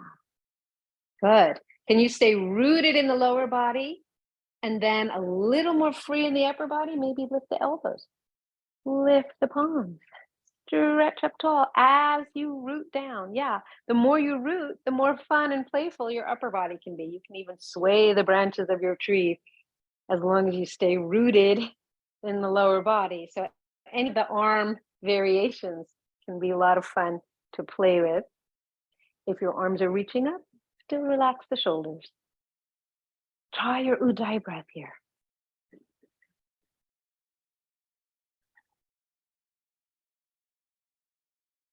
Good. Can you stay rooted in the lower body and then a little more free in the upper body? Maybe lift the elbows, lift the palms, stretch up tall as you root down. Yeah, the more you root, the more fun and playful your upper body can be. You can even sway the branches of your tree as long as you stay rooted in the lower body. So any of the arm variations can be a lot of fun to play with. If your arms are reaching up, still relax the shoulders. Try your Ujjayi breath here.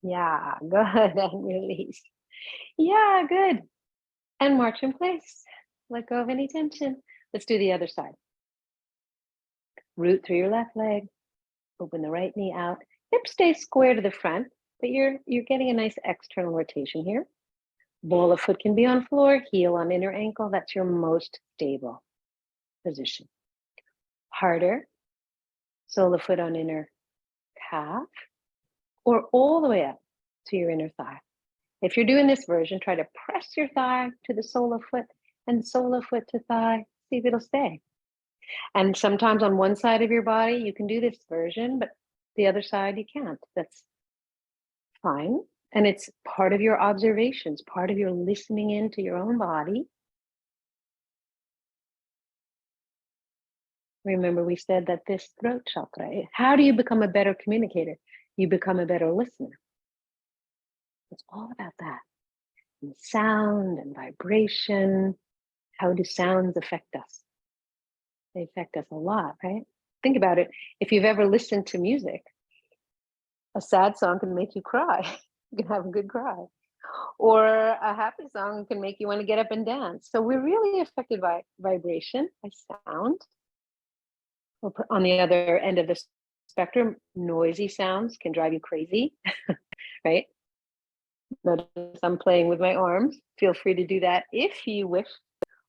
Yeah, good, and release. Yeah, good. And march in place. Let go of any tension. Let's do the other side. Root through your left leg. Open the right knee out. Hip stays square to the front, but you're getting a nice external rotation here. Ball of foot can be on floor, heel on inner ankle. That's your most stable position. Harder, sole of foot on inner calf, or all the way up to your inner thigh. If you're doing this version, try to press your thigh to the sole of foot and sole of foot to thigh. See if it'll stay. And sometimes on one side of your body, you can do this version, but the other side you can't. That's fine. And it's part of your observations, part of your listening into your own body. Remember, we said that this throat chakra, how do you become a better communicator? You become a better listener. It's all about that. And sound and vibration. How do sounds affect us? They affect us a lot, right? Think about it. If you've ever listened to music, a sad song can make you cry. You can have a good cry. Or a happy song can make you want to get up and dance. So we're really affected by vibration, by sound. Or on the other end of the spectrum, noisy sounds can drive you crazy, right? Notice I'm playing with my arms. Feel free to do that if you wish,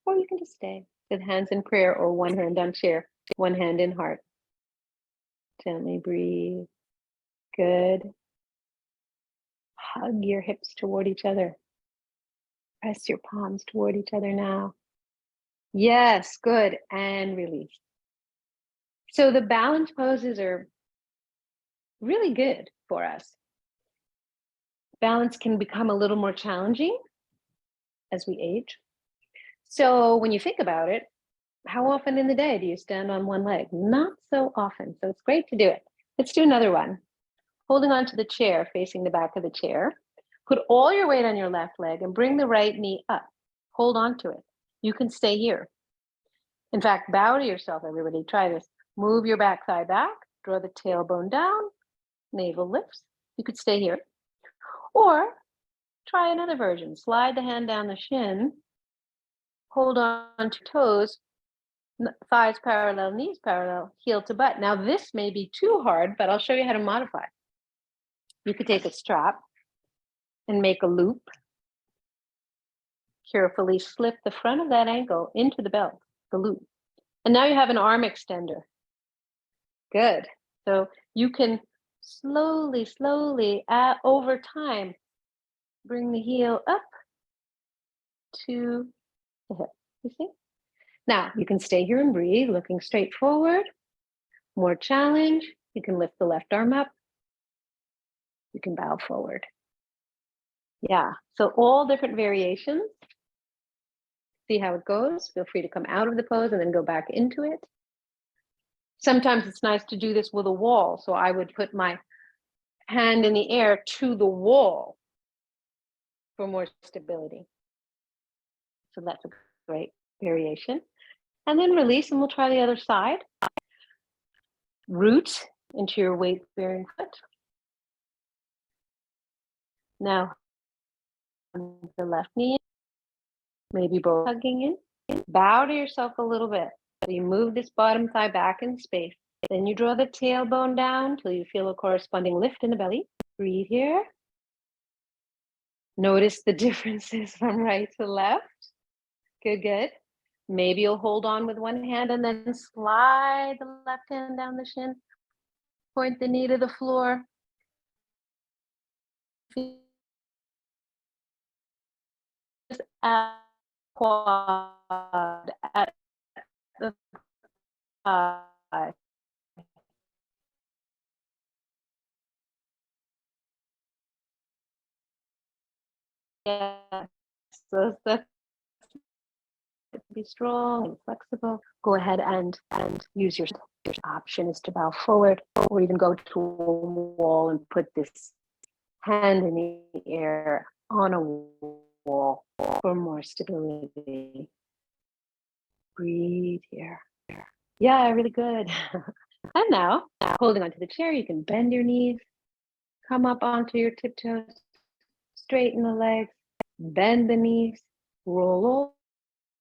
or you can just stay with hands in prayer or one hand on chair, one hand in heart. Gently breathe. Good. Hug your hips toward each other. Press your palms toward each other now. Yes, good. And release. So the balance poses are really good for us. Balance can become a little more challenging as we age. So when you think about it, how often in the day do you stand on one leg? Not so often. So it's great to do it. Let's do another one. Holding onto the chair, facing the back of the chair. Put all your weight on your left leg and bring the right knee up. Hold on to it. You can stay here. In fact, bow to yourself, everybody. Try this. Move your back thigh back. Draw the tailbone down. Navel lifts. You could stay here. Or try another version. Slide the hand down the shin. Hold on to toes. Thighs parallel, knees parallel, heel to butt. Now this may be too hard, but I'll show you how to modify. You could take a strap and make a loop. Carefully slip the front of that ankle into the belt, the loop. And now you have an arm extender. Good. So you can slowly, over time, bring the heel up to the hip. You see? Now you can stay here and breathe, looking straight forward. More challenge. You can lift the left arm up. You can bow forward. Yeah, so all different variations. See how it goes. Feel free to come out of the pose and then go back into it. Sometimes it's nice to do this with a wall. So I would put my hand in the air to the wall for more stability. So that's a great variation. And then release, and we'll try the other side. Root into your weight-bearing foot. Now, the left knee, maybe both hugging in. Bow to yourself a little bit. So you move this bottom thigh back in space. Then you draw the tailbone down till you feel a corresponding lift in the belly. Breathe here. Notice the differences from right to left. Good, good. Maybe you'll hold on with one hand and then slide the left hand down the shin. Point the knee to the floor. Just at quad at the thigh. Yes, so that's be strong and flexible. Go ahead and use your option is to bow forward or even go to a wall and put this hand in the air on a wall for more stability. Breathe here. Yeah, really good. And now, holding onto the chair, you can bend your knees, come up onto your tiptoes, straighten the legs, bend the knees, roll all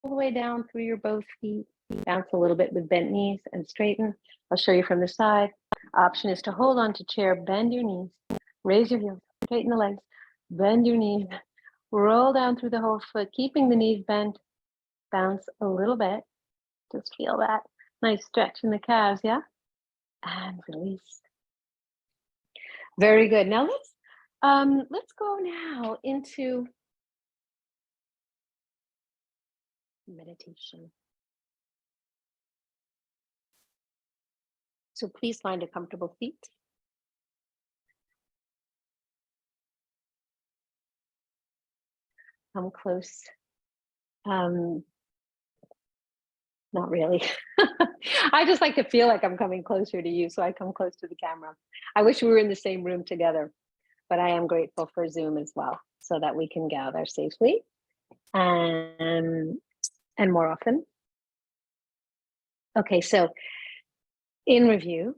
the way down through your both feet, bounce a little bit with bent knees and straighten. I'll show you from the side. Option is to hold on to chair, bend your knees, raise your heels, straighten the legs, bend your knees, roll down through the whole foot, keeping the knees bent, bounce a little bit. Just feel that nice stretch in the calves, yeah? And release. Very good. Now let's go now into meditation. So please find a comfortable seat. Come close Not really. I just like to feel like I'm coming closer to you, so I come close to the camera. I wish we were in the same room together, but I am grateful for Zoom as well, so that we can gather safely and more often. Okay, so in review,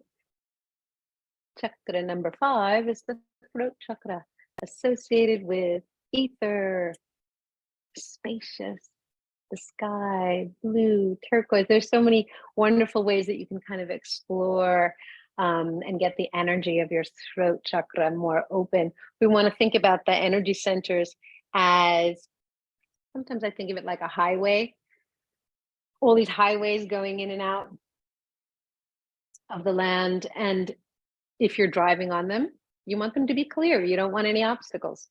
chakra number 5 is the throat chakra, associated with ether, spacious, the sky, blue, turquoise. There's so many wonderful ways that you can kind of explore and get the energy of your throat chakra more open. We want to think about the energy centers as, sometimes I think of it like a highway, all these highways going in and out of the land. And if you're driving on them, you want them to be clear. You don't want any obstacles.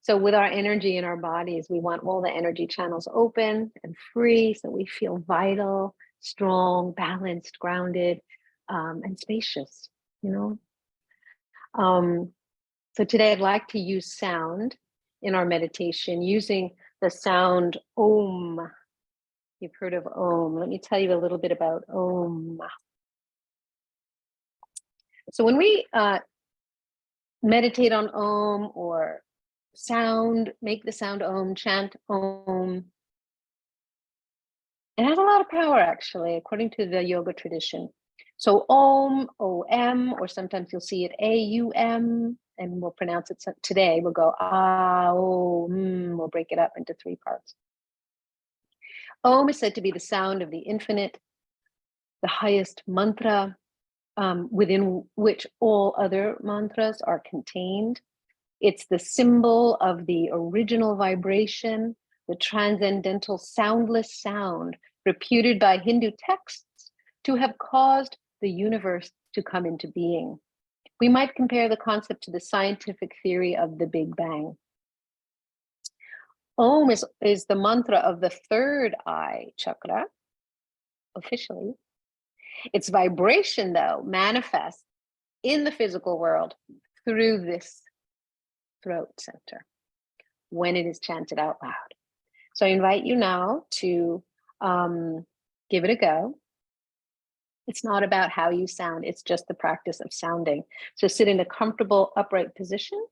So with our energy in our bodies, we want all the energy channels open and free, so we feel vital, strong, balanced, grounded, and spacious, you know? So today I'd like to use sound in our meditation, using the sound Om. You've heard of Om. Let me tell you a little bit about Om. So when we meditate on Om or sound, make the sound Om, chant Om, it has a lot of power, actually, according to the yoga tradition. So Om, O-M, or sometimes you'll see it A-U-M, and we'll pronounce it today. We'll go A-O-M, we'll break it up into 3 parts. Om is said to be the sound of the infinite, the highest mantra, within which all other mantras are contained. It's the symbol of the original vibration, the transcendental soundless sound, reputed by Hindu texts to have caused the universe to come into being. We might compare the concept to the scientific theory of the Big Bang. Om is the mantra of the third eye chakra, officially. Its vibration, though, manifests in the physical world through this throat center when it is chanted out loud. So I invite you now to give it a go. It's not about how you sound, it's just the practice of sounding. So sit in a comfortable upright position.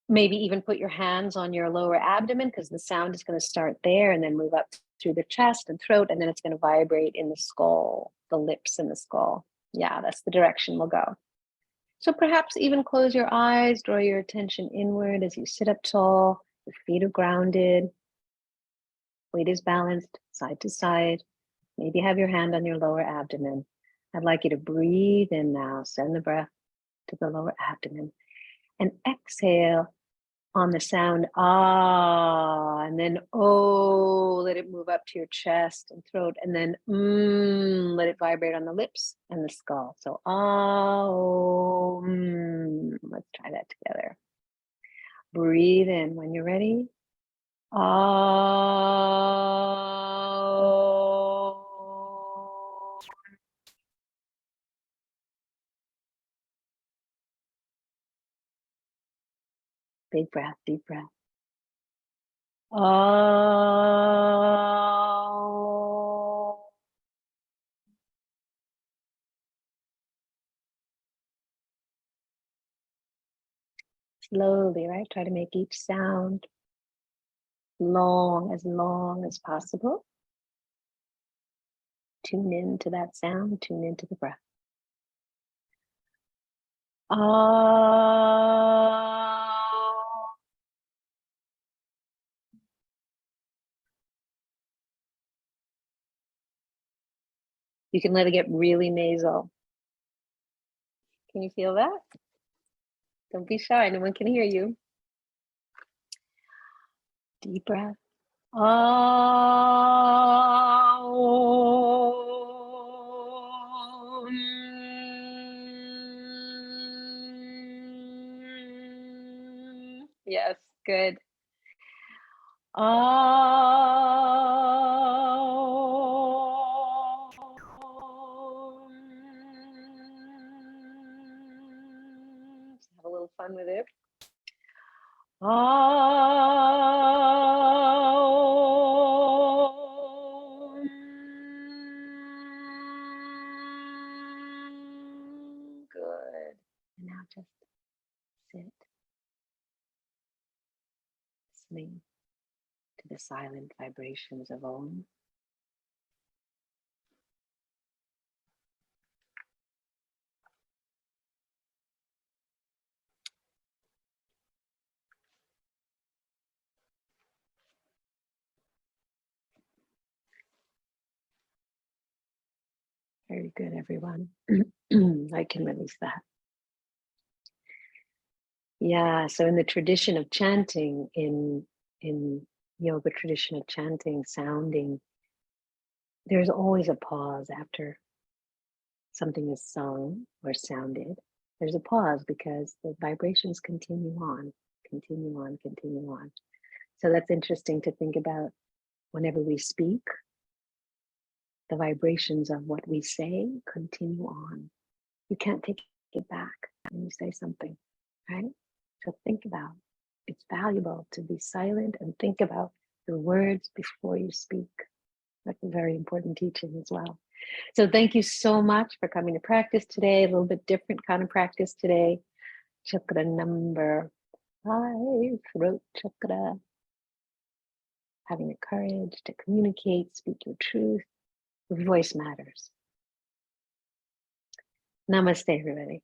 Maybe even put your hands on your lower abdomen, because the sound is going to start there and then move up through the chest and throat, and then it's going to vibrate in the skull, the lips and the skull. Yeah, that's the direction we'll go. So perhaps even close your eyes, draw your attention inward as you sit up tall, your feet are grounded, weight is balanced side to side. Maybe have your hand on your lower abdomen. I'd like you to breathe in now, send the breath to the lower abdomen, and exhale on the sound ah, and then oh, let it move up to your chest and throat, and then let it vibrate on the lips and the skull. So ah, oh, let's try that together. Breathe in when you're ready. Ah. Big breath, deep breath. Oh. Slowly, right? Try to make each sound long as possible. Tune into that sound, tune into the breath. Oh. You can let it get really nasal. Can you feel that? Don't be shy, no one can hear you. Deep breath. Oh. Yes, good. Oh. Have a little fun with it. Oh. just sit, listening to the silent vibrations of Om. Very good, everyone. I can release that. Yeah, so in the tradition of chanting, in yoga tradition of chanting, sounding, there's always a pause after something is sung or sounded. There's a pause because the vibrations continue on, continue on, continue on. So that's interesting to think about whenever we speak. The vibrations of what we say continue on. You can't take it back when you say something, right? So think about, it's valuable to be silent and think about the words before you speak. That's a very important teaching as well. So thank you so much for coming to practice today. A little bit different kind of practice today. Chakra number 5, throat chakra. Having the courage to communicate, speak your truth. Your voice matters. Namaste, everybody.